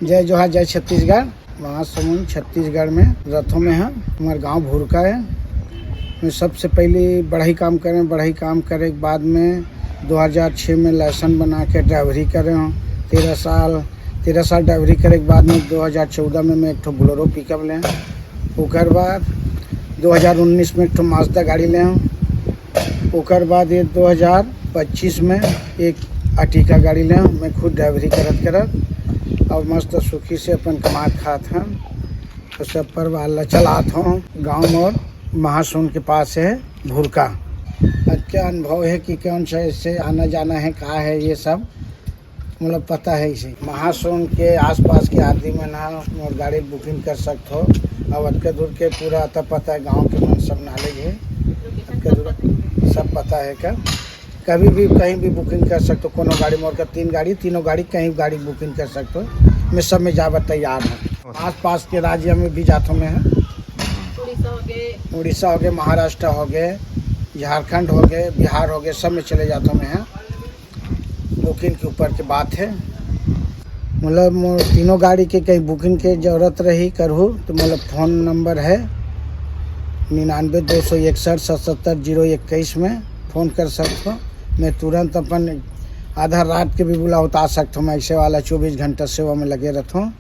जय जोहार जय छत्तीसगढ़। महासमुंद छत्तीसगढ़ में रथों में है। हमारा गांव भुरका है। मैं सबसे पहले बढ़ई काम करे के बाद में 2006 में लाइसेंस बना के ड्राइवरी करे हूँ। 13 साल ड्राइवरी करे के बाद में 2014 में मैं एक ठो बोलेरो पिकअप लें। ओकर बाद 2019 में एक ठो माजदा गाड़ी लें। ओकर बाद ये 2025 में एक अर्टिगा गाड़ी लें। मैं खुद ड्राइवरी करत और मस्त सुखी से अपन कमात खात हैं। तो सब परिवार चलात हूँ। गाँव और महासमुंद के पास है भुरका। अच्छा अनुभव है कि कौन सा इससे आना जाना है, कहाँ है, ये सब मतलब पता है। इसे महासमुंद के आसपास के आदमी में ना और गाड़ी बुकिंग कर सकते हो। अब अटका दूर के पूरा आता पता है। गांव के मन सब नॉलेज है। अटका दूर सब पता है। क्या कभी भी कहीं भी बुकिंग कर सकते हो। कोनो गाड़ी मोड़ कर तीनों गाड़ी कहीं गाड़ी बुकिंग कर सकते हो। मैं सब में जावा तैयार हूँ। आस पास के राज्य में भी जातों में है। उड़ीसा हो गए, महाराष्ट्र हो गए, झारखंड हो गए, बिहार हो गए, सब में चले जातों में है। बुकिंग के ऊपर की बात है। मतलब तीनों गाड़ी के कहीं बुकिंग के जरूरत रही करहूँ तो मतलब फ़ोन नंबर है 99 261 77 021 में फ़ोन कर सकते हो। मैं तुरंत अपन आधा रात के भी बुला उतार सकता हूँ। मैं ऐसे वाला 24 घंटा सेवा में लगे रहता हूँ।